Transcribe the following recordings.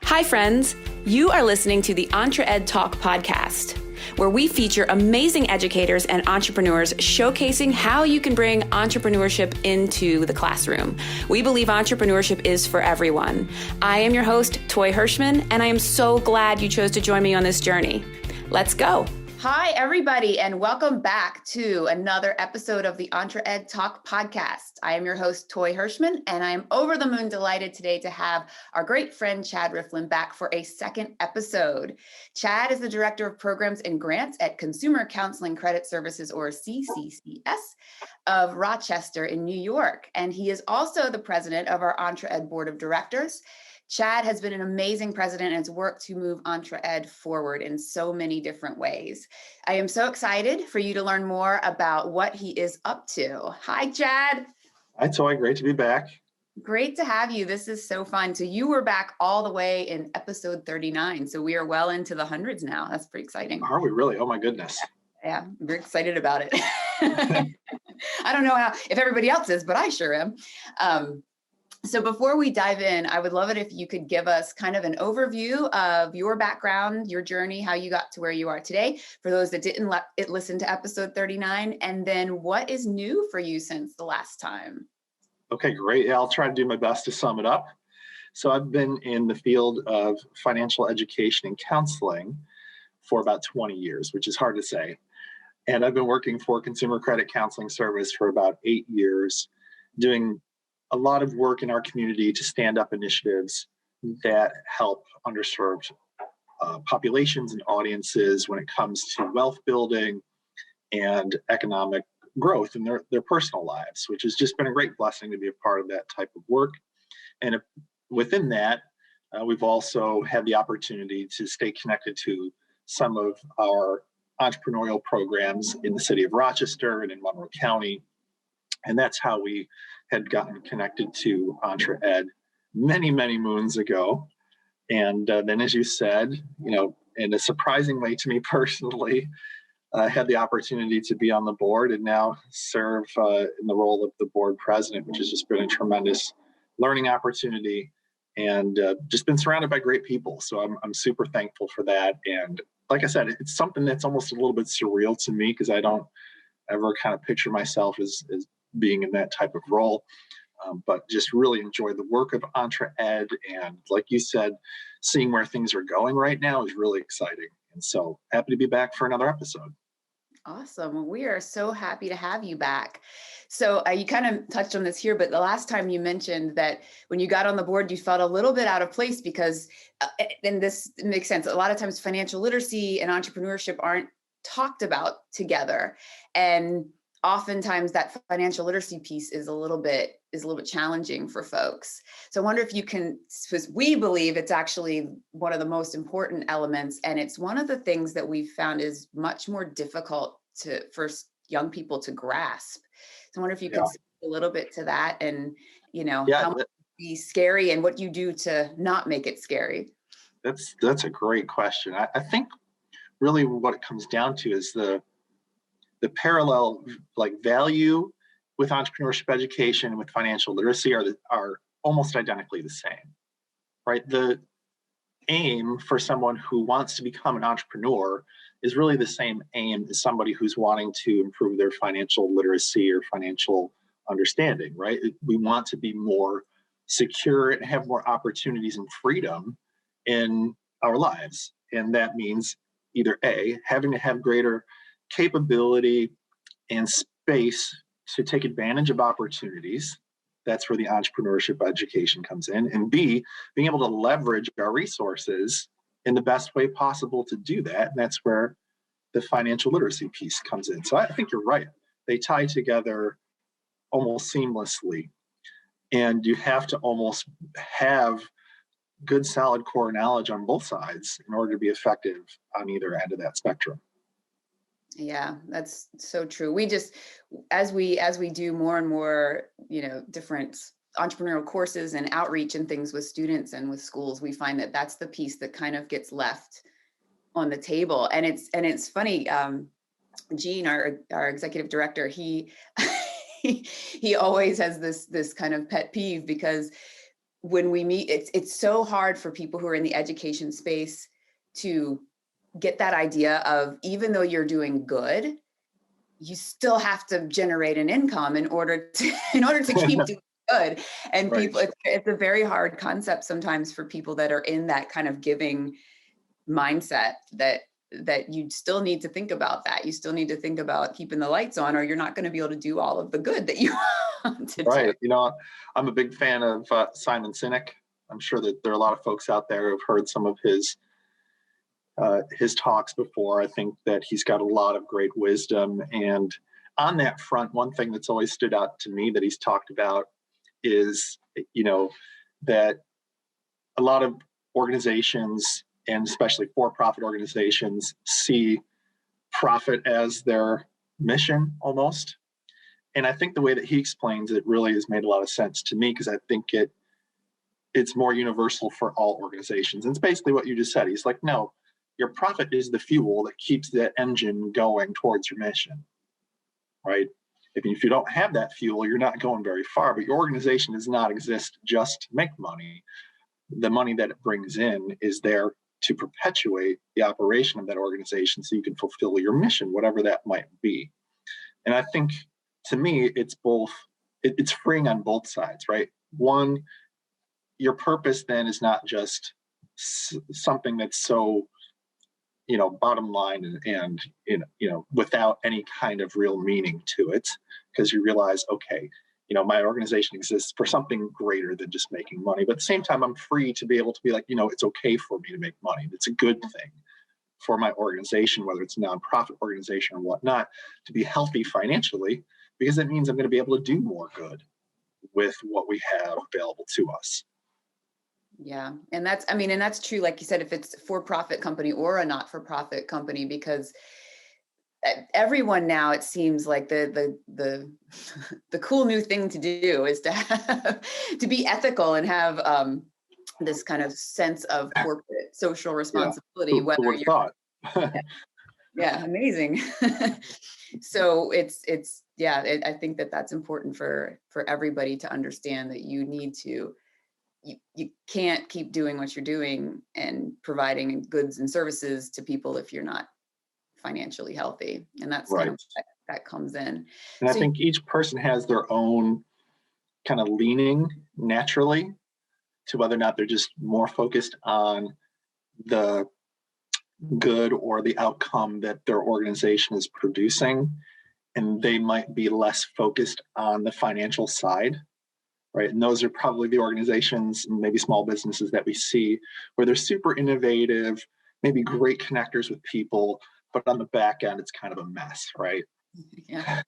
Hi, friends. You are listening to the EntreEd Talk podcast, where we feature amazing educators and entrepreneurs showcasing how you can bring entrepreneurship into the classroom. We believe entrepreneurship is for everyone. I am your host, Toy Hirschman, and I am so glad you chose to join me on this journey. Let's go. Hi, everybody, and welcome back to another episode of the EntreEd Talk podcast. I am your host, Toy Hirschman, and I am over the moon delighted today to have our great friend, Chad Rieflin, back for a second episode. Chad is the Director of Programs and Grants at Consumer Counseling Credit Services, or CCCS, of Rochester in New York, and he is also the president of our EntreEd Board of Directors. Chad has been an amazing president and has worked to move EntreEd forward in so many different ways. I am so excited for you to learn more about what he is up to. Hi, Chad. Hi, Toy. Great to be back. Great to have you. This is so fun. So you were back all the way in episode 39. So we are well into the hundreds now. That's pretty exciting. Are we really? Oh, my goodness. Yeah, I'm very excited about it. I don't know if everybody else is, but I sure am. So before we dive in, I would love it if you could give us kind of an overview of your background, your journey, how you got to where you are today, for those that didn't listen to episode 39, and then what is new for you since the last time? Okay, great. Yeah, I'll try to do my best to sum it up. So I've been in the field of financial education and counseling for about 20 years, which is hard to say. And I've been working for Consumer Credit Counseling Service for about 8 years, doing a lot of work in our community to stand up initiatives that help underserved populations and audiences when it comes to wealth building and economic growth in their personal lives, which has just been a great blessing to be a part of that type of work. And within that, we've also had the opportunity to stay connected to some of our entrepreneurial programs in the city of Rochester and in Monroe County. And that's how we had gotten connected to EntreEd many, many moons ago. And then, as you said, in a surprising way to me personally, I had the opportunity to be on the board and now serve in the role of the board president, which has just been a tremendous learning opportunity and just been surrounded by great people. So I'm super thankful for that. And like I said, it's something that's almost a little bit surreal to me because I don't ever kind of picture myself as being in that type of role, but just really enjoy the work of EntreEd. And like you said, seeing where things are going right now is really exciting. And so happy to be back for another episode. Awesome. Well, we are so happy to have you back. So you kind of touched on this here, but the last time you mentioned that when you got on the board, you felt a little bit out of place because, and this makes sense, a lot of times financial literacy and entrepreneurship aren't talked about together. And oftentimes that financial literacy piece is a little bit challenging for folks. So I wonder if you can, because we believe it's actually one of the most important elements, and it's one of the things that we've found is much more difficult for young people to grasp. So I wonder if you could speak a little bit to that and, how much it be scary and what you do to not make it scary. That's a great question. I think really what it comes down to is the parallel value with entrepreneurship education and with financial literacy are almost identically the same, right? The aim for someone who wants to become an entrepreneur is really the same aim as somebody who's wanting to improve their financial literacy or financial understanding, right? We want to be more secure and have more opportunities and freedom in our lives. And that means either A, having to have greater capability and space to take advantage of opportunities. That's where the entrepreneurship education comes in. And B, being able to leverage our resources in the best way possible to do that. And that's where the financial literacy piece comes in. So I think you're right. They tie together almost seamlessly. And you have to almost have good, solid core knowledge on both sides in order to be effective on either end of that spectrum. Yeah, that's so true. We just, as we do more and more, different entrepreneurial courses and outreach and things with students and with schools, we find that that's the piece that kind of gets left on the table. And it's funny, Gene, our executive director, he always has this kind of pet peeve because when we meet, it's so hard for people who are in the education space to get that idea of, even though you're doing good, you still have to generate an income in order to keep doing good. And Right. people, it's a very hard concept sometimes for people that are in that kind of giving mindset, that you still need to think about that. You still need to think about keeping the lights on, or you're not going to be able to do all of the good that you want to do. You know, I'm a big fan of Simon Sinek. I'm sure that there are a lot of folks out there who've heard some of his talks before. I think that he's got a lot of great wisdom. And on that front, one thing that's always stood out to me that he's talked about is, you know, that a lot of organizations, and especially for-profit organizations, see profit as their mission almost. And I think the way that he explains it really has made a lot of sense to me, because I think it's more universal for all organizations. And it's basically what you just said. He's like, no, your profit is the fuel that keeps that engine going towards your mission, right? If you don't have that fuel, you're not going very far. But your organization does not exist just to make money. The money that it brings in is there to perpetuate the operation of that organization so you can fulfill your mission, whatever that might be. And I think, to me, it's both, it's freeing on both sides, right? One, your purpose then is not just something that's so, bottom line and without any kind of real meaning to it, because you realize, okay, my organization exists for something greater than just making money. But at the same time, I'm free to be able to be like, it's okay for me to make money. It's a good thing for my organization, whether it's a nonprofit organization or whatnot, to be healthy financially, because that means I'm going to be able to do more good with what we have available to us. Yeah. And that's true. Like you said, if it's a for-profit company or a not-for-profit company, because everyone now, it seems like the cool new thing to do is to be ethical and have this kind of sense of corporate social responsibility. Yeah. Who would have thought? Yeah, amazing. So I think that's important for everybody to understand, that you can't keep doing what you're doing and providing goods and services to people if you're not financially healthy. And that's right. kind of that comes in. And I think each person has their own kind of leaning naturally to whether or not they're just more focused on the good or the outcome that their organization is producing, and they might be less focused on the financial side, right? And those are probably the organizations, maybe small businesses, that we see where they're super innovative, maybe great connectors with people, but on the back end, it's kind of a mess, right? Yeah.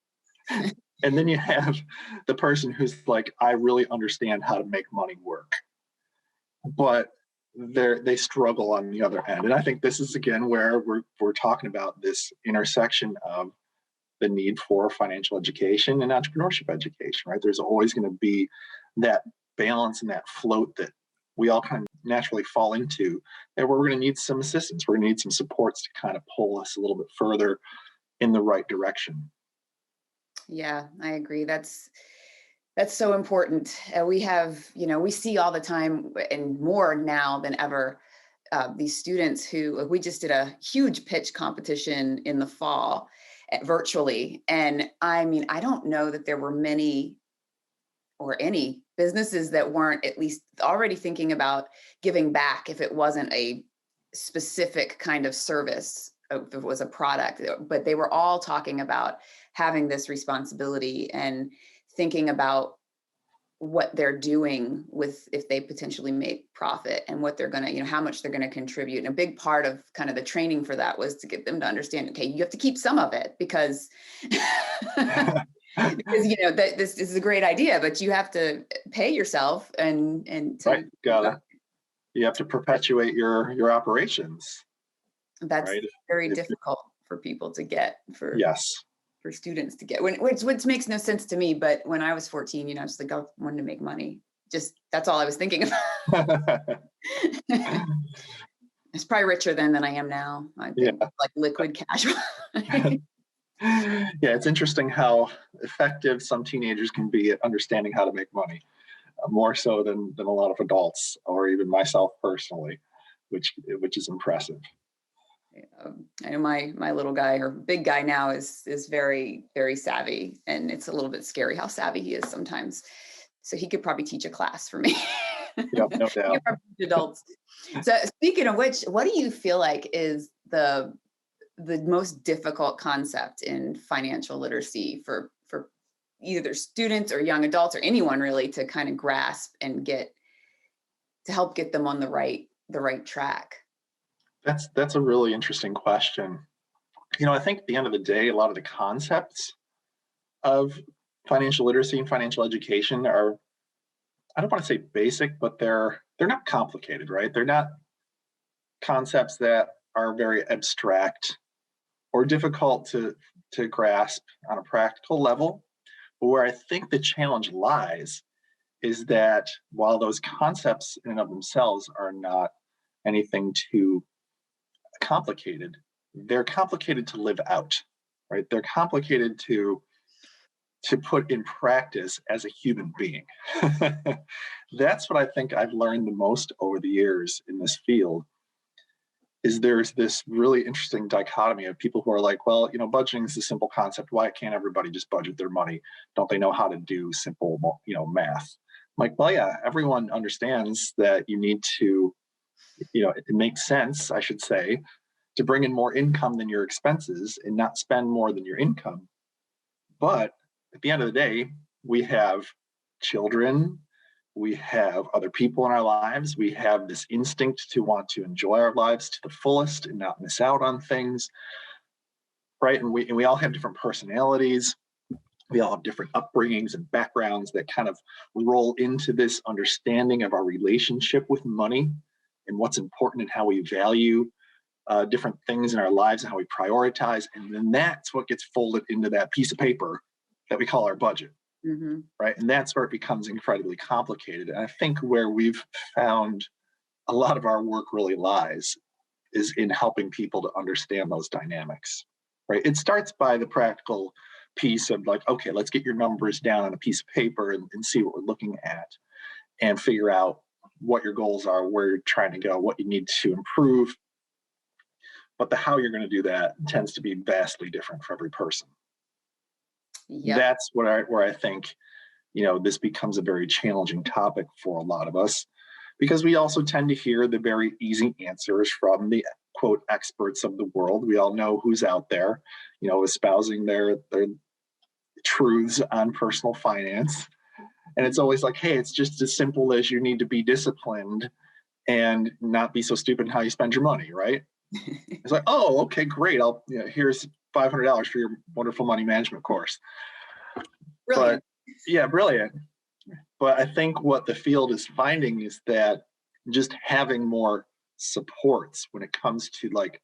And then you have the person who's like, I really understand how to make money work, but they struggle on the other end. And I think this is, again, where we're talking about this intersection of the need for financial education and entrepreneurship education, right? There's always going to be that balance and that float that we all kind of naturally fall into, and we're going to need some assistance. We're going to need some supports to kind of pull us a little bit further in the right direction. Yeah, I agree. That's so important. We have, we see all the time, and more now than ever, these students who, we just did a huge pitch competition in the fall virtually. And I don't know that there were many or any businesses that weren't at least already thinking about giving back if it wasn't a specific kind of service, if it was a product. But they were all talking about having this responsibility and thinking about what they're doing with, if they potentially make profit, and what they're going to, how much they're going to contribute. And a big part of kind of the training for that was to get them to understand, okay, you have to keep some of it, because that this is a great idea, but you have to pay yourself and right. You have to perpetuate your operations. That's right? Very difficult for people to get, yes, for students to get, which makes no sense to me. But when I was 14, I was like, I wanted to make money. Just, that's all I was thinking about. It's probably richer than I am now. I think, like liquid cash. Yeah, it's interesting how effective some teenagers can be at understanding how to make money. more so than a lot of adults, or even myself personally, which is impressive. I know my little guy, or big guy now, is very, very savvy, and it's a little bit scary how savvy he is sometimes. So he could probably teach a class for me. Yep, no doubt. Adults. So speaking of which, what do you feel like is the most difficult concept in financial literacy for either students or young adults or anyone really to kind of grasp and help get them on the right track? That's a really interesting question. I think at the end of the day, a lot of the concepts of financial literacy and financial education are, I don't want to say basic, but they're not complicated, right? They're not concepts that are very abstract or difficult to grasp on a practical level. But where I think the challenge lies is that while those concepts in and of themselves are not anything too complicated, they're complicated to live out, right? They're complicated to put in practice as a human being. That's what I think I've learned the most over the years in this field, is there's this really interesting dichotomy of people who are like, well, budgeting is a simple concept. Why can't everybody just budget their money? Don't they know how to do simple, math? I'm like, well, yeah, everyone understands that you need to, it makes sense, I should say, to bring in more income than your expenses and not spend more than your income. But at the end of the day, we have children, we have other people in our lives, we have this instinct to want to enjoy our lives to the fullest and not miss out on things, right? And we all have different personalities. We all have different upbringings and backgrounds that kind of roll into this understanding of our relationship with money and what's important and how we value different things in our lives and how we prioritize. And then that's what gets folded into that piece of paper that we call our budget. Mm-hmm. Right. And that's where it becomes incredibly complicated. And I think where we've found a lot of our work really lies is in helping people to understand those dynamics. Right. It starts by the practical piece of like, okay, let's get your numbers down on a piece of paper and see what we're looking at and figure out what your goals are, where you're trying to go, what you need to improve. But the how you're going to do that tends to be vastly different for every person. Yep. That's where I think, this becomes a very challenging topic for a lot of us, because we also tend to hear the very easy answers from the quote experts of the world. We all know who's out there, espousing their truths on personal finance. And it's always like, hey, it's just as simple as you need to be disciplined and not be so stupid in how you spend your money, right? It's like, oh, okay, great. Here's $500 for your wonderful money management course. Brilliant. Brilliant. But I think what the field is finding is that just having more supports when it comes to like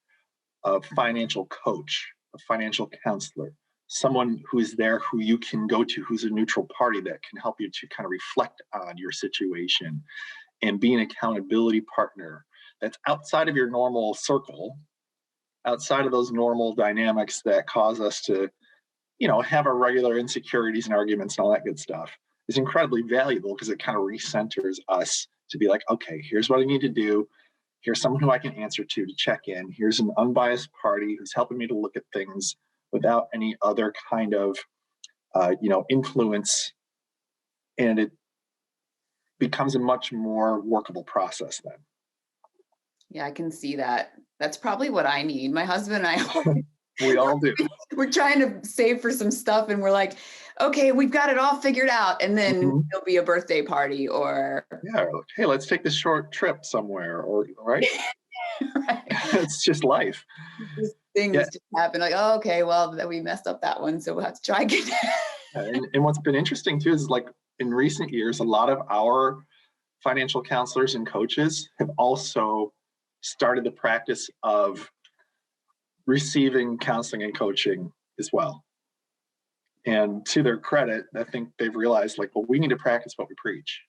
a financial coach, a financial counselor, someone who's there who you can go to, who's a neutral party that can help you to kind of reflect on your situation and be an accountability partner that's outside of your normal circle, outside of those normal dynamics that cause us to, have our regular insecurities and arguments and all that good stuff, is incredibly valuable, because it kind of recenters us to be like, okay, here's what I need to do. Here's someone who I can answer to check in. Here's an unbiased party who's helping me to look at things without any other kind of, influence. And it becomes a much more workable process then. Yeah, I can see that. That's probably what I need. My husband and I, we all do. We're trying to save for some stuff, and we're like, okay, we've got it all figured out. And then there'll be a birthday party or. Yeah, like, hey, let's take this short trip somewhere, or right? Right. It's just life. Things just happen. Like, oh, okay, well, we messed up that one, so we'll have to try again. And what's been interesting too is like in recent years, a lot of our financial counselors and coaches have also started the practice of receiving counseling and coaching as well. And to their credit, I think they've realized like, well, we need to practice what we preach.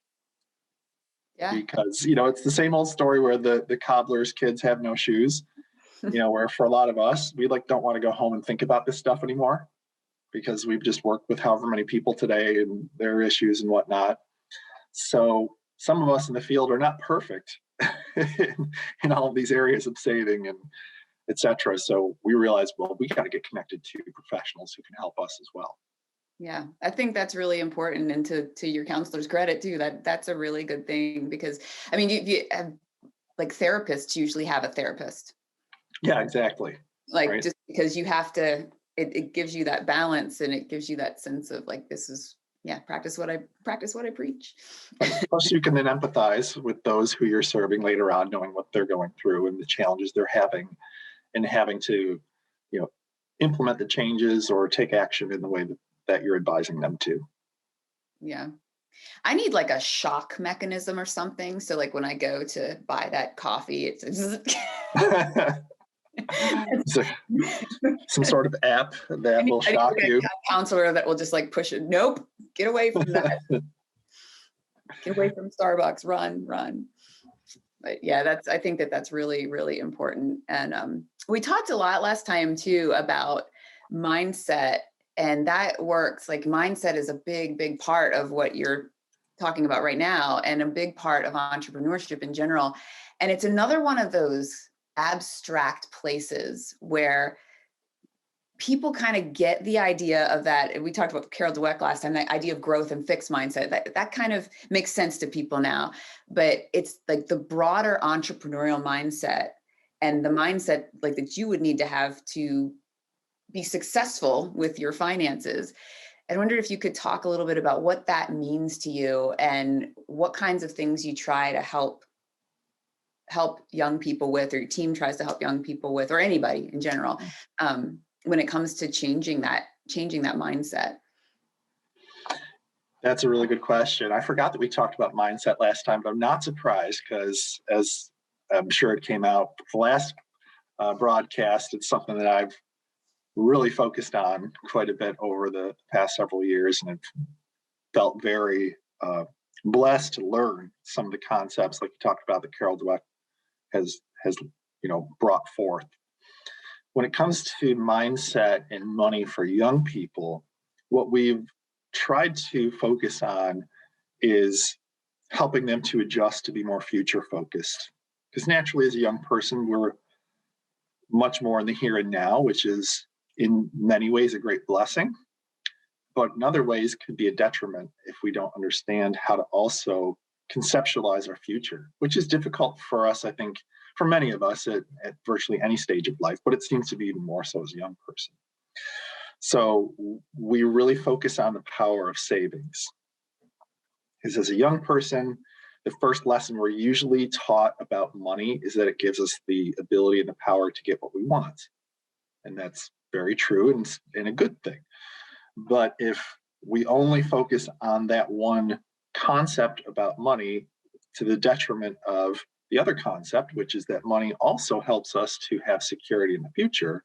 Yeah. Because, it's the same old story where the cobbler's kids have no shoes, where for a lot of us, we don't want to go home and think about this stuff anymore, because we've just worked with however many people today and their issues and whatnot. So some of us in the field are not perfect in all of these areas of saving and et cetera. So we realized, well, we got to get connected to professionals who can help us as well. Yeah, I think that's really important. And to your counselor's credit too, that's a really good thing, because I mean, you have, like, therapists usually have a therapist. Yeah, exactly. Like, Right. just because you have to, it gives you that balance, and it gives you that sense of like, this is, yeah, practice what I preach. Plus, you can then empathize with those who you're serving later on, knowing what they're going through and the challenges they're having, and having to, implement the changes or take action in the way that you're advising them to. Yeah. I need like a shock mechanism or something. So like when I go to buy that coffee, it's So, some sort of app that will I need shock like you. a counselor that will just like push it. Nope, get away from that. Get away from Starbucks. Run. But yeah, I think that's really, really important. And we talked a lot last time too about mindset, and that works. Like, mindset is a big, big part of what you're talking about right now, and a big part of entrepreneurship in general. And it's another one of those abstract places where people kind of get the idea of that. And we talked about Carol Dweck last time, the idea of growth and fixed mindset. That kind of makes sense to people now. But it's like the broader entrepreneurial mindset, and the mindset like that you would need to have to be successful with your finances. I wondered if you could talk a little bit about what that means to you, and what kinds of things you try to help young people with, or your team tries to help young people with, or anybody in general, when it comes to changing that mindset. That's a really good question. I forgot that we talked about mindset last time, but I'm not surprised, because as I'm sure it came out the last broadcast, it's something that I've really focused on quite a bit over the past several years, and I've felt very blessed to learn some of the concepts like you talked about that Carol Dweck has brought forth. When it comes to mindset and money for young people, what we've tried to focus on is helping them to adjust to be more future focused. Because naturally, as a young person, we're much more in the here and now, which is in many ways a great blessing, but in other ways could be a detriment if we don't understand how to also conceptualize our future, which is difficult for us, I think, for many of us at virtually any stage of life, but it seems to be even more so as a young person. So we really focus on the power of savings. Because as a young person, the first lesson we're usually taught about money is that it gives us the ability and the power to get what we want. And that's very true and a good thing. But if we only focus on that one concept about money to the detriment of the other concept, which is that money also helps us to have security in the future,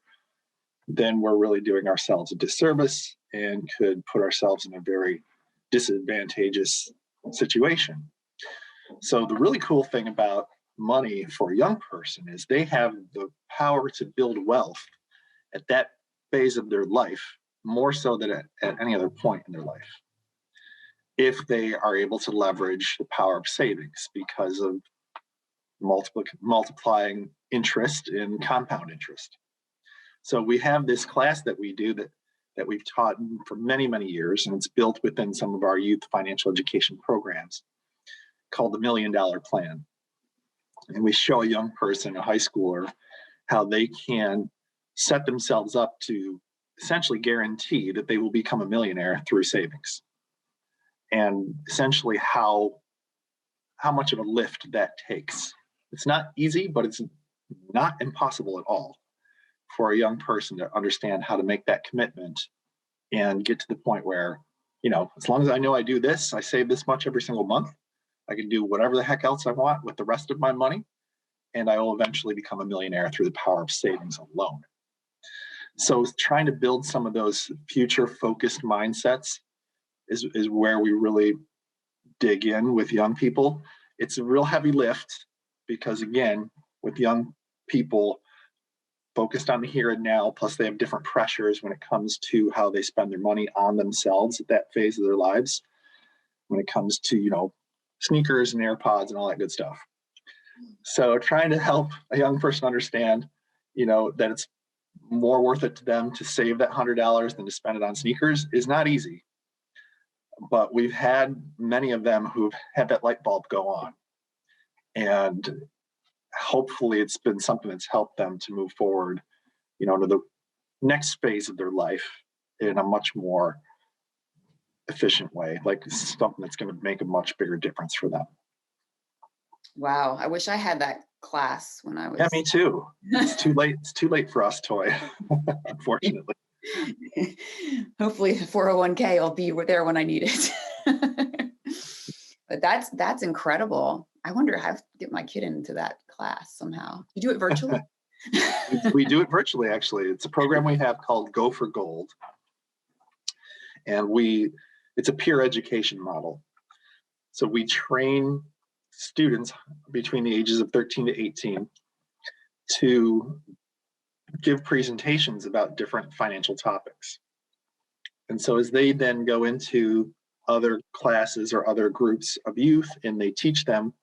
then we're really doing ourselves a disservice and could put ourselves in a very disadvantageous situation. So the really cool thing about money for a young person is they have the power to build wealth at that phase of their life, more so than at any other point in their life, if they are able to leverage the power of savings because of multiplying interest and compound interest. So we have this class that we do that we've taught for many, many years, and it's built within some of our youth financial education programs called the $1 Million Plan. And we show a young person, a high schooler, how they can set themselves up to essentially guarantee that they will become a millionaire through savings. And essentially how much of a lift that takes. It's not easy, but it's not impossible at all for a young person to understand how to make that commitment and get to the point where, as long as I know I do this, I save this much every single month, I can do whatever the heck else I want with the rest of my money, and I will eventually become a millionaire through the power of savings alone. So trying to build some of those future-focused mindsets is where we really dig in with young people. It's a real heavy lift because, again, with young people focused on the here and now, plus they have different pressures when it comes to how they spend their money on themselves at that phase of their lives. When it comes to, sneakers and AirPods and all that good stuff. So trying to help a young person understand, that it's more worth it to them to save that $100 than to spend it on sneakers is not easy. But we've had many of them who've had that light bulb go on. And hopefully it's been something that's helped them to move forward, to the next phase of their life in a much more efficient way, like something that's going to make a much bigger difference for them. Wow. I wish I had that class when I was. Yeah, me too. It's too late. It's too late for us, Toy, unfortunately. Hopefully the 401k will be there when I need it. But that's incredible. I wonder how to get my kid into that class somehow. You do it virtually? We do it virtually, actually. It's a program we have called Go for Gold. And it's a peer education model. So we train students between the ages of 13 to 18 to give presentations about different financial topics. And so as they then go into other classes or other groups of youth and they teach them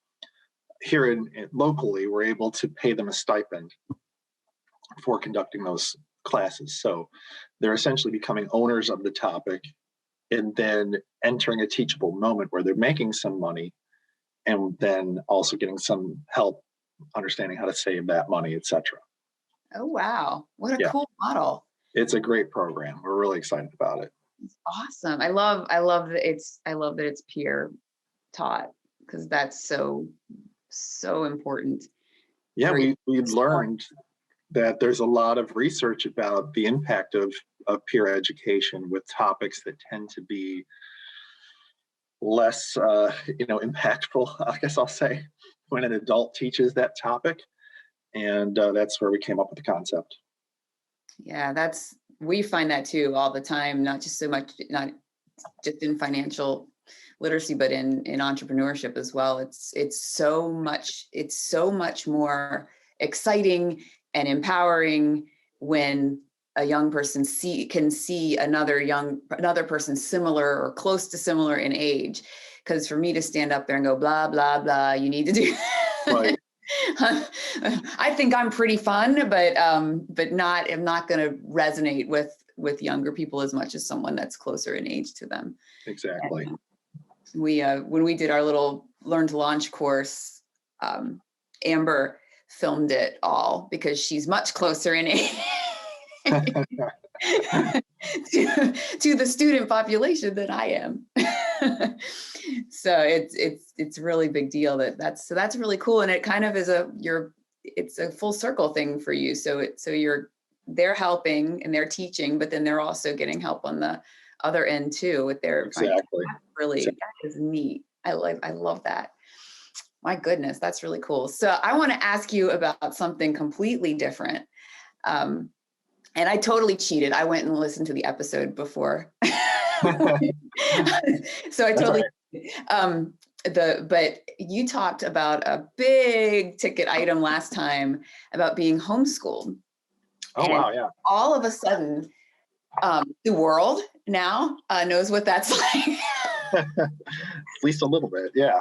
here locally, we're able to pay them a stipend for conducting those classes. So they're essentially becoming owners of the topic and then entering a teachable moment where they're making some money and then also getting some help understanding how to save that money, etc. Oh, wow. What a cool model. It's a great program. We're really excited about it. It's awesome. I love that it's peer taught, because that's so important. Yeah, we learned that there's a lot of research about the impact of peer education with topics that tend to be less impactful, I guess I'll say, when an adult teaches that topic. And that's where we came up with the concept. Yeah, we find that too all the time, not just in financial literacy, but in entrepreneurship as well. It's so much more exciting and empowering when a young person can see another person similar or close to similar in age. Because for me to stand up there and go blah blah blah, you need to do. Right. I think I'm pretty fun, but I'm not going to resonate with younger people as much as someone that's closer in age to them. Exactly. And we when we did our little Learn to Launch course, Amber filmed it all because she's much closer in age to the student population than I am. So it's a really big deal that's really cool. And it kind of is it's a full circle thing for you. So they're helping and they're teaching, but then they're also getting help on the other end too with their exactly. That is neat. I love that. My goodness, that's really cool. So I want to ask you about something completely different. And I totally cheated. I went and listened to the episode before. So I totally, but you talked about a big ticket item last time about being homeschooled. Oh, and wow. Yeah. All of a sudden, the world now knows what that's like. At least a little bit. Yeah.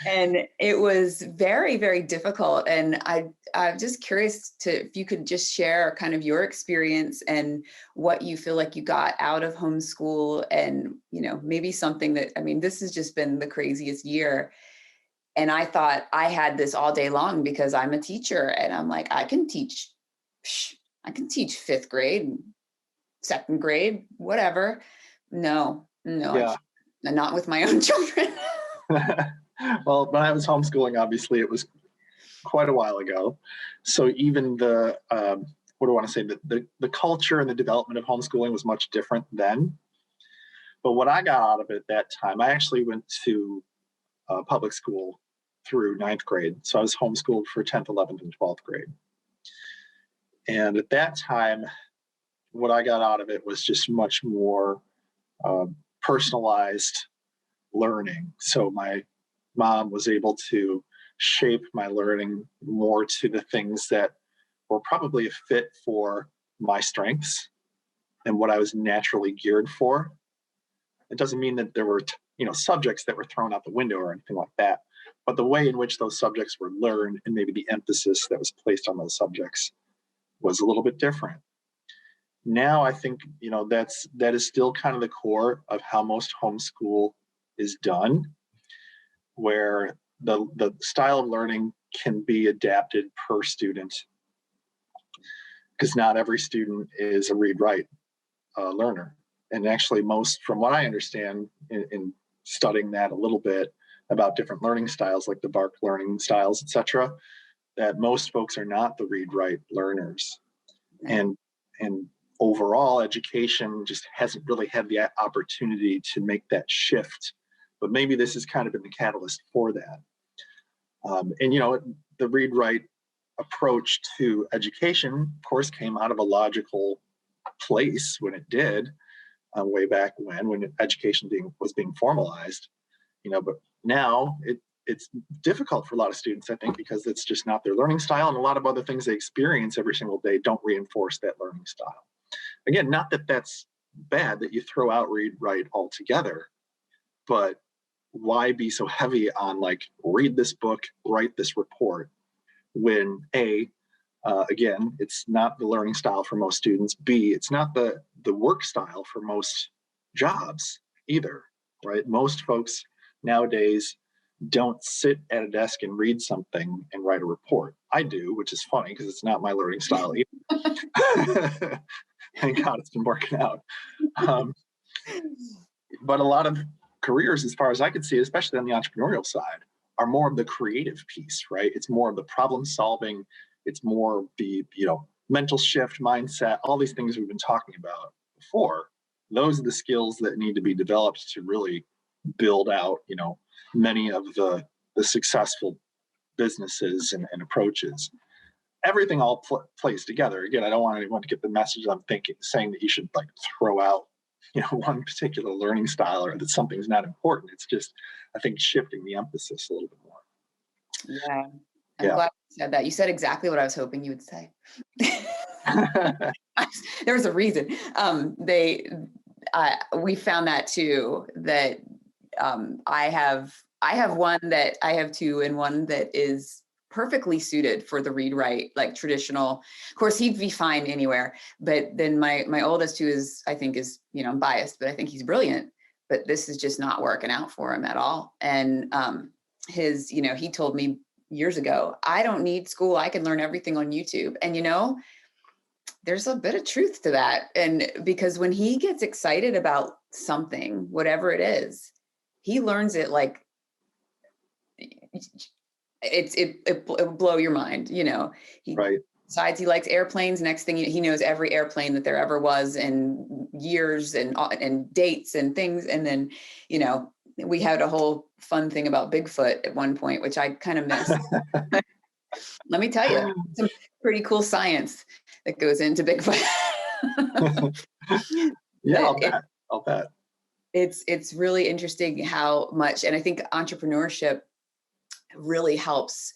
And it was very, very difficult. And I'm just curious if you could just share kind of your experience and what you feel like you got out of homeschool, and, maybe something this has just been the craziest year. And I thought I had this all day long because I'm a teacher and I'm like, I can teach 5th grade, 2nd grade, whatever. No, yeah. Not with my own children. Well, when I was homeschooling, obviously it was quite a while ago. So even the culture and the development of homeschooling was much different then. But what I got out of it at that time, I actually went to public school through 9th grade. So I was homeschooled for 10th, 11th, and 12th grade. And at that time, what I got out of it was just much more personalized learning. So my mom was able to shape my learning more to the things that were probably a fit for my strengths and what I was naturally geared for. It doesn't mean that there were subjects that were thrown out the window or anything like that. But the way in which those subjects were learned and maybe the emphasis that was placed on those subjects was a little bit different. Now I think, that is still kind of the core of how most homeschool is done, where the style of learning can be adapted per student, because not every student is a read-write learner. And actually from what I understand in studying that a little bit about different learning styles, like the Bark learning styles, etc., that most folks are not the read-write learners. And overall, education just hasn't really had the opportunity to make that shift. But maybe this has kind of been the catalyst for that. The read-write approach to education, of course, came out of a logical place when it did, way back when education was being formalized. But now it's difficult for a lot of students, I think, because it's just not their learning style, and a lot of other things they experience every single day don't reinforce that learning style. Again, not that that's bad that you throw out read-write altogether, but why be so heavy on read this book, write this report, when again, it's not the learning style for most students. B, it's not the work style for most jobs either, right? Most folks nowadays don't sit at a desk and read something and write a report. I do, which is funny because it's not my learning style either. Thank God it's been working out. But a lot of careers, as far as I could see, especially on the entrepreneurial side, are more of the creative piece, right? It's more of the problem solving. It's more of the, mental shift, mindset, all these things we've been talking about before. Those are the skills that need to be developed to really build out, many of the successful businesses and approaches. Everything all plays together. Again, I don't want anyone to get the message I'm saying that you should throw out, one particular learning style or that something's not important. It's just, I think, shifting the emphasis a little bit more. Yeah. I'm glad you said that. You said exactly what I was hoping you would say. There was a reason. We found that too, that I have one that I have two, and one that is perfectly suited for the read-write, traditional. Of course, he'd be fine anywhere. But then my oldest, who is, I think is, I'm biased, but I think he's brilliant. But this is just not working out for him at all. And he told me years ago, I don't need school. I can learn everything on YouTube. And, there's a bit of truth to that. And because when he gets excited about something, whatever it is, he learns it it'll blow your mind. He decides he likes airplanes. Next thing he knows every airplane that there ever was, and years and dates and things. And then, we had a whole fun thing about Bigfoot at one point, which I kind of missed. Let me tell you, some pretty cool science that goes into Bigfoot. Yeah, I'll bet. It's really interesting how much, and I think entrepreneurship really helps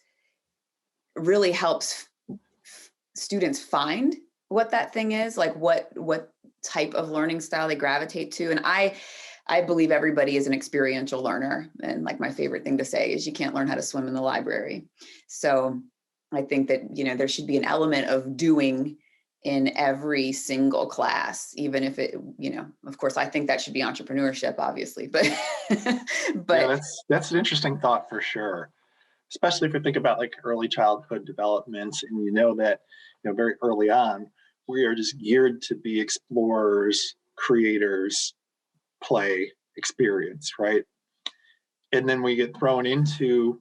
students find what that thing is, what type of learning style they gravitate to. And I believe everybody is an experiential learner. And my favorite thing to say is you can't learn how to swim in the library. So I think that, there should be an element of doing in every single class, even if it, of course, I think that should be entrepreneurship, obviously, but yeah, that's an interesting thought for sure. Especially if you think about early childhood development, and that, very early on, we are just geared to be explorers, creators, play, experience, right? And then we get thrown into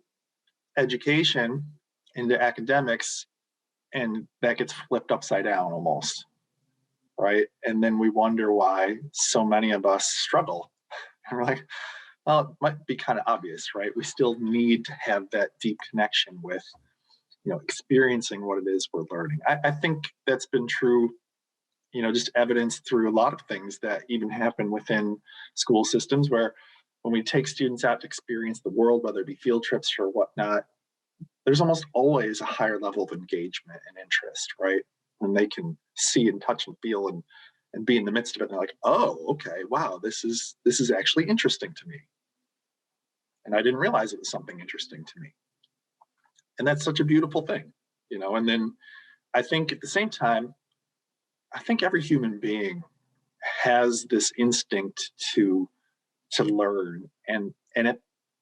education, into academics, and that gets flipped upside down almost, right? And then we wonder why so many of us struggle. And we're like, well, it might be kind of obvious, right? We still need to have that deep connection with, experiencing what it is we're learning. I think that's been true, just evidenced through a lot of things that even happen within school systems, where when we take students out to experience the world, whether it be field trips or whatnot, there's almost always a higher level of engagement and interest, right? When they can see and touch and feel and be in the midst of it, and they're like, oh, okay, wow, this is actually interesting to me. And I didn't realize it was something interesting to me. And that's such a beautiful thing, and then I think at the same time, I think every human being has this instinct to learn, and at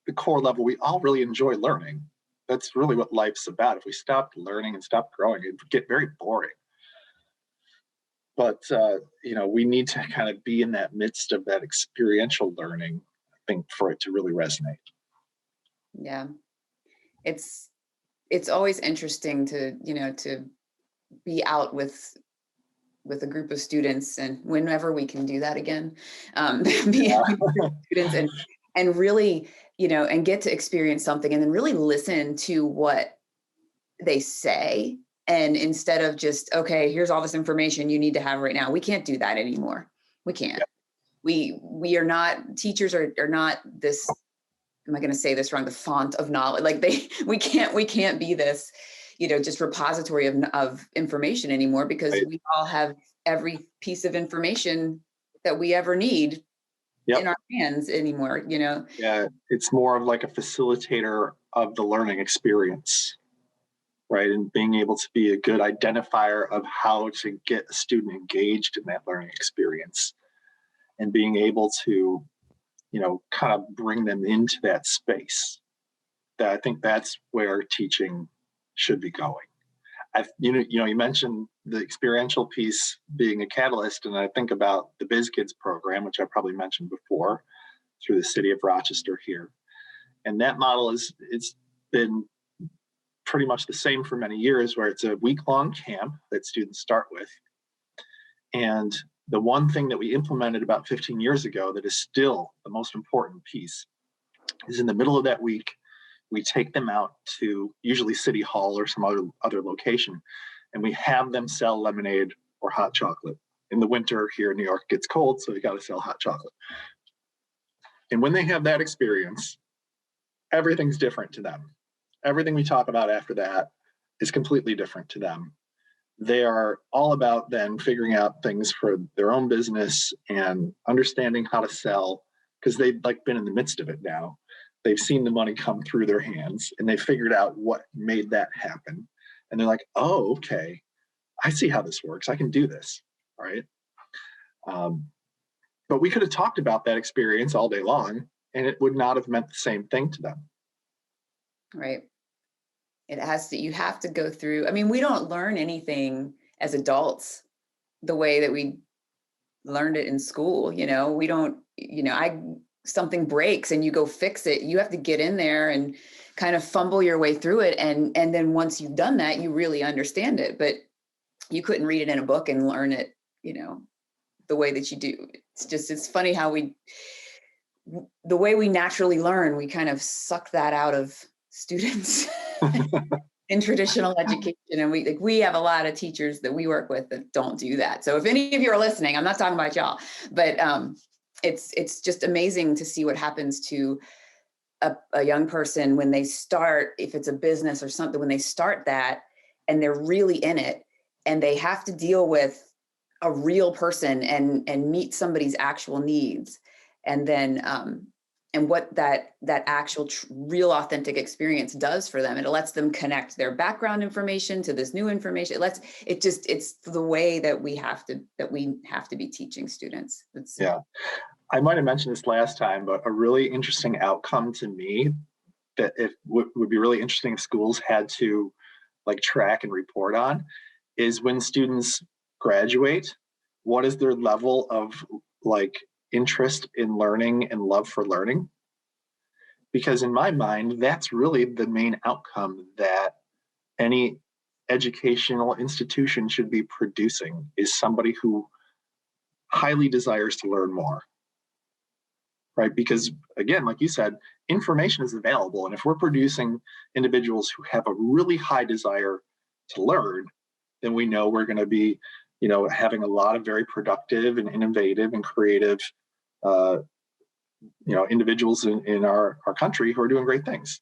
the core level, we all really enjoy learning. That's really what life's about. If we stopped learning and stopped growing, it would get very boring. But we need to kind of be in that midst of that experiential learning, I think, for it to really resonate. Yeah, it's always interesting to to be out with a group of students, and whenever we can do that again, be out with students and really, and get to experience something, and then really listen to what they say. And instead of just, okay, here's all this information you need to have right now, we can't do that anymore. We can't. Yeah. We are not, teachers are not this, am I going to say this wrong? The font of knowledge. Like we can't be this, just repository of information anymore, because right. We all have every piece of information that we ever need yep. in our hands anymore, Yeah, it's more of like a facilitator of the learning experience, right? And being able to be a good identifier of how to get a student engaged in that learning experience, and being able to, kind of bring them into that space. That I think that's where teaching should be going. You mentioned the experiential piece being a catalyst, and I think about the Biz Kids program, which I probably mentioned before, through the city of Rochester here. And that model it's been pretty much the same for many years, where it's a week-long camp that students start with. And the one thing that we implemented about 15 years ago that is still the most important piece is in the middle of that week, we take them out to usually City Hall or some other location, and we have them sell lemonade or hot chocolate. In the winter here in New York, it gets cold, so you got to sell hot chocolate. And when they have that experience, everything's different to them. Everything we talk about after that is completely different to them. They are all about then figuring out things for their own business and understanding how to sell, because they've been in the midst of it now. They've seen the money come through their hands, and they figured out what made that happen. And they're like, oh, okay, I see how this works. I can do this, right? But we could have talked about that experience all day long, and it would not have meant the same thing to them. Right. You have to go through, we don't learn anything as adults the way that we learned it in school. We don't, something breaks and you go fix it. You have to get in there and kind of fumble your way through it. And then once you've done that, you really understand it, but you couldn't read it in a book and learn it, the way that you do. It's funny how the way we naturally learn, we kind of suck that out of students in traditional education. And we have a lot of teachers that we work with that don't do that. So if any of you are listening, I'm not talking about y'all, but it's just amazing to see what happens to a young person when they start, if it's a business or something, when they start that and they're really in it and they have to deal with a real person and meet somebody's actual needs. And then, and what that actual real authentic experience does for them. It lets them connect their background information to this new information. It's the way that we have to be teaching students. Yeah. I might have mentioned this last time, but a really interesting outcome to me that would be really interesting if schools had to track and report on is when students graduate, what is their level of interest in learning and love for learning? Because in my mind, that's really the main outcome that any educational institution should be producing, is somebody who highly desires to learn more, right? Because again, like you said, information is available. And if we're producing individuals who have a really high desire to learn, then we know we're going to be, having a lot of very productive and innovative and creative individuals in our country who are doing great things.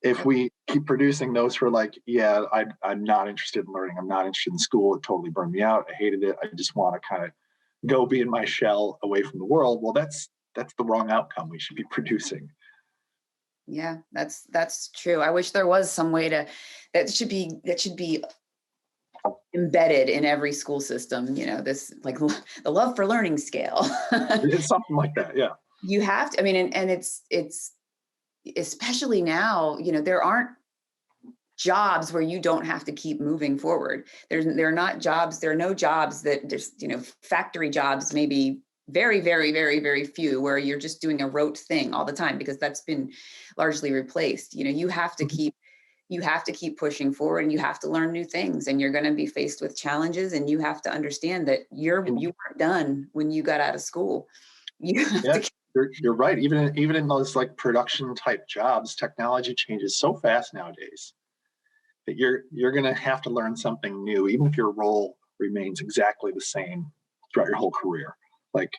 If we keep producing those who are I'm not interested in learning, I'm not interested in school, it totally burned me out, I hated it, I just want to kind of go be in my shell away from the world, well, that's the wrong outcome we should be producing. Yeah, that's true. I wish there was some way that should be embedded in every school system, this like the love for learning scale. It's something like that. Yeah. You have to, I mean, and it's especially now, there aren't jobs where you don't have to keep moving forward. There are no jobs that there's, factory jobs, maybe very, very, very, very few, where you're just doing a rote thing all the time, because that's been largely replaced. You have to keep pushing forward, and you have to learn new things, and you're going to be faced with challenges, and you have to understand that you weren't done when you got out of school. You have to You're right. Even in those like production type jobs, technology changes so fast nowadays that you're going to have to learn something new, even if your role remains exactly the same throughout your whole career. Like,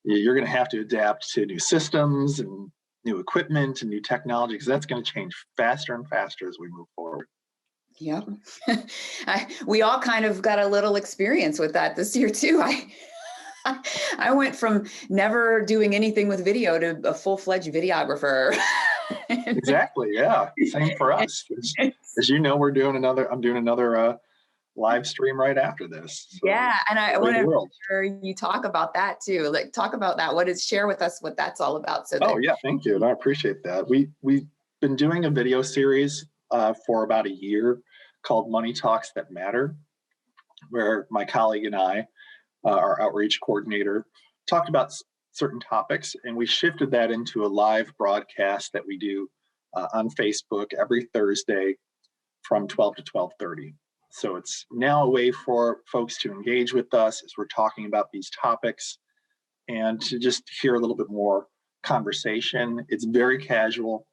you're going to have to adapt to new systems and new equipment and new technology, because that's going to change faster and faster as we move forward. Yeah. We all kind of got a little experience with that this year too. I went from never doing anything with video to a full-fledged videographer. Exactly. Yeah. Same for us. As you know, I'm doing another live stream right after this. So yeah. And I want to make sure you talk about that too. Like, talk about that. Share with us what that's all about. Yeah. Thank you. And I appreciate that. We've been doing a video series for about a year called Money Talks That Matter, where my colleague and I, our outreach coordinator, talked about certain topics, and we shifted that into a live broadcast that we do on Facebook every Thursday from 12 to 12:30. So it's now a way for folks to engage with us as we're talking about these topics, and to just hear a little bit more conversation. It's very casual.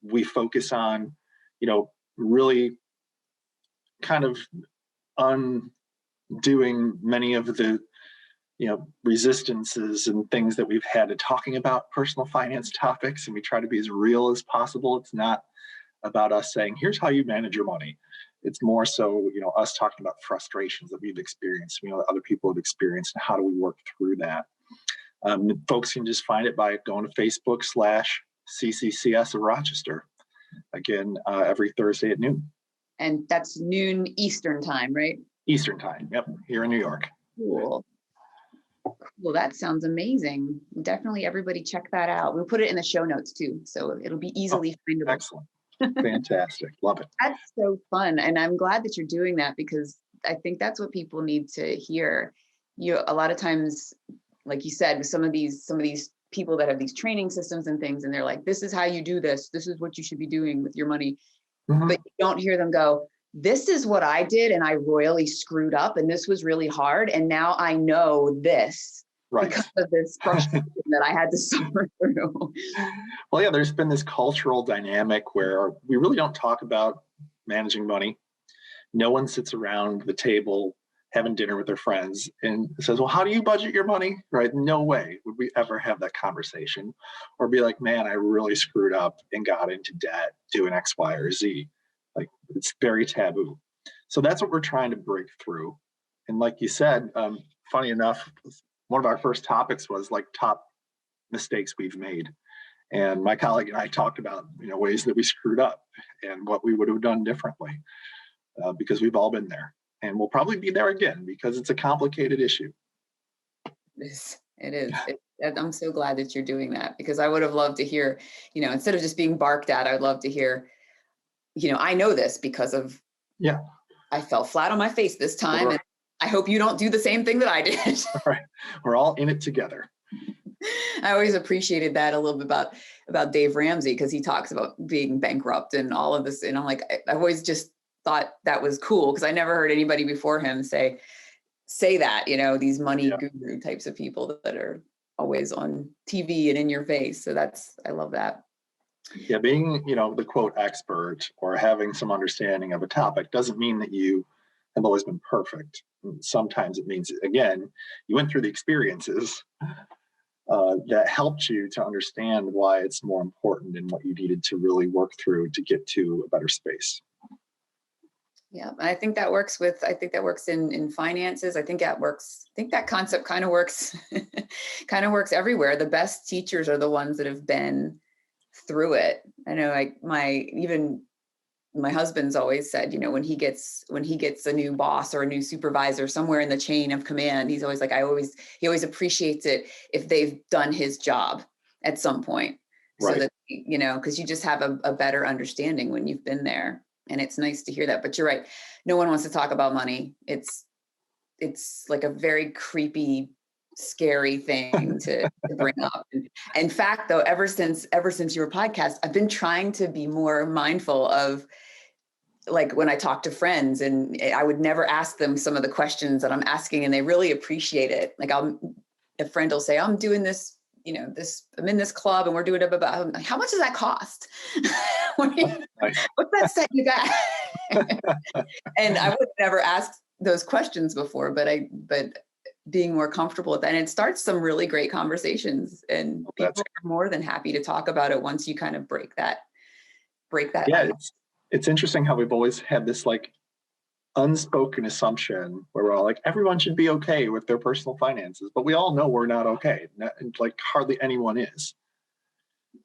We focus on, really kind of undoing many of the resistances and things that we've had to talking about personal finance topics, and we try to be as real as possible. It's not about us saying, here's how you manage your money. It's more so, us talking about frustrations that we've experienced, that other people have experienced, and how do we work through that. Folks can just find it by going to Facebook/CCCS of Rochester. Again, every Thursday at noon. And that's noon Eastern time, right? Eastern time. Yep. Here in New York. Cool. That sounds amazing. Definitely everybody check that out. We'll put it in the show notes too, so it'll be easily findable. Excellent. Fantastic. Love it. That's so fun. And I'm glad that you're doing that, because I think that's what people need to hear. A lot of times, like you said, with some of these people that have these training systems and things, and they're like, this is how you do this. This is what you should be doing with your money. Mm-hmm. But you don't hear them go, this is what I did, and I royally screwed up, and this was really hard, and now I know this. Right. Because of this frustration that I had to suffer through. Well, yeah, there's been this cultural dynamic where we really don't talk about managing money. No one sits around the table having dinner with their friends and says, well, how do you budget your money? Right? No way would we ever have that conversation, or be like, man, I really screwed up and got into debt doing X, Y, or Z. Like, it's very taboo. So that's what we're trying to break through. And like you said, funny enough, one of our first topics was like top mistakes we've made. And my colleague and I talked about, ways that we screwed up and what we would have done differently, because we've all been there, and we'll probably be there again, because it's a complicated issue. It is. I'm so glad that you're doing that, because I would have loved to hear, instead of just being barked at, I would love to hear, I know this because of, I fell flat on my face this time. Right. And I hope you don't do the same thing that I did. All right. We're all in it together. I always appreciated that a little bit about Dave Ramsey, because he talks about being bankrupt and all of this. And I'm like, I've always just thought that was cool, because I never heard anybody before him say that, these money guru types of people that are always on TV and in your face. So I love that. Yeah, being, the quote expert or having some understanding of a topic doesn't mean that you have always been perfect. Sometimes it means, again, you went through the experiences that helped you to understand why it's more important and what you needed to really work through to get to a better space. Yeah, I think that works in finances. I think that concept kind of works everywhere. The best teachers are the ones that have been through it. I know my husband's always said, when he gets a new boss or a new supervisor somewhere in the chain of command, he's always like, he always appreciates it if they've done his job at some point. Right. So that, because you just have a better understanding when you've been there. And it's nice to hear that. But you're right. No one wants to talk about money. It's like a very creepy, scary thing to bring up. In fact, though, ever since your podcast, I've been trying to be more mindful of, like, when I talk to friends, and I would never ask them some of the questions that I'm asking, and they really appreciate it. Like, a friend will say, I'm doing this, I'm in this club and we're doing it. I'm like, how much does that cost? What's that set you got? And I would never ask those questions before, but being more comfortable with that. And it starts some really great conversations, and people are more than happy to talk about it once you kind of break that. Yeah, it's interesting how we've always had this like unspoken assumption where we're all like, everyone should be okay with their personal finances, but we all know we're not okay. Like hardly anyone is.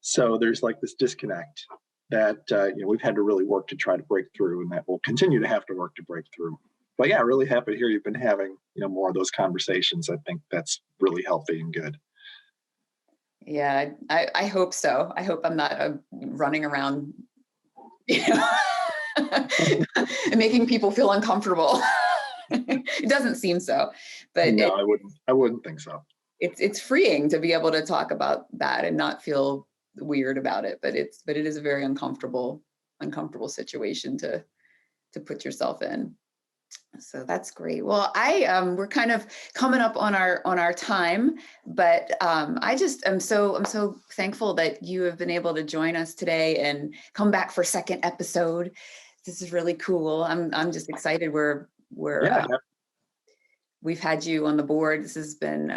So there's like this disconnect that we've had to really work to try to break through, and that we'll continue to have to work to break through. But yeah, really happy to hear you've been having more of those conversations. I think that's really healthy and good. Yeah, I hope so. I hope I'm not running around, and making people feel uncomfortable. It doesn't seem so, but no, I wouldn't think so. It's freeing to be able to talk about that and not feel weird about it. But it is a very uncomfortable situation to put yourself in. So that's great. Well, we're kind of coming up on our time, but I'm so thankful that you have been able to join us today and come back for a second episode. This is really cool. I'm just excited. We've had you on the board. This has been,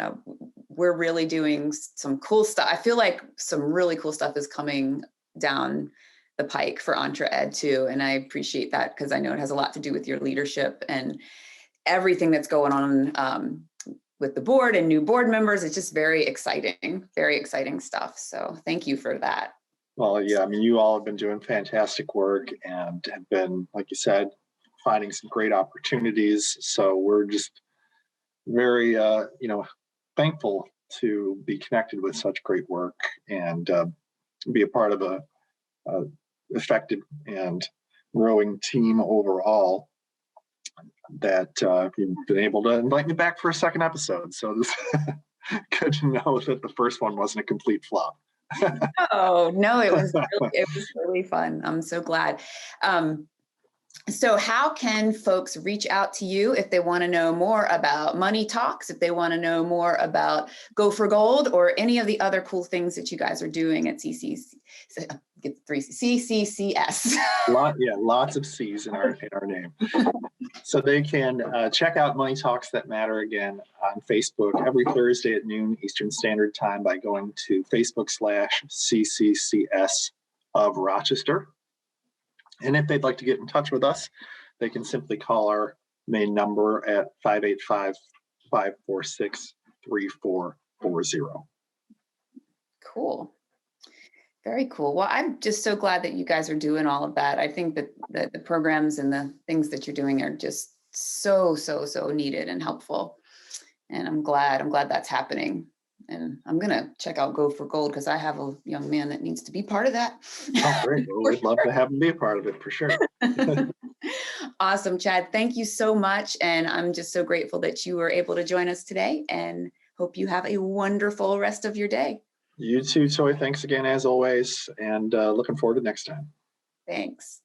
we're really doing some cool stuff. I feel like some really cool stuff is coming down the pike for EntreEd too. And I appreciate that, because I know it has a lot to do with your leadership and everything that's going on with the board and new board members. It's just very exciting stuff. So thank you for that. Well, yeah, I mean, you all have been doing fantastic work and have been, like you said, finding some great opportunities. So we're just very, thankful to be connected with such great work and be a part of a effective and growing team overall, that you've been able to invite me back for a second episode. So this good to know that the first one wasn't a complete flop. Oh, no, it was really fun. I'm so glad. So how can folks reach out to you if they want to know more about Money Talks, if they want to know more about Go for Gold, or any of the other cool things that you guys are doing at CCCS? Lots of C's in our name. So they can check out Money Talks That Matter again on Facebook every Thursday at noon Eastern Standard Time by going to Facebook/CCCS of Rochester. And if they'd like to get in touch with us, they can simply call our main number at 585-546-3440. Cool. Very cool. Well, I'm just so glad that you guys are doing all of that. I think that the programs and the things that you're doing are just so needed and helpful. And I'm glad that's happening. And I'm going to check out Go for Gold, because I have a young man that needs to be part of that. Oh, great. Well, we'd love to have him be a part of it for sure. Awesome, Chad. Thank you so much. And I'm just so grateful that you were able to join us today, and hope you have a wonderful rest of your day. You too, Toy. Thanks again, as always. And looking forward to next time. Thanks.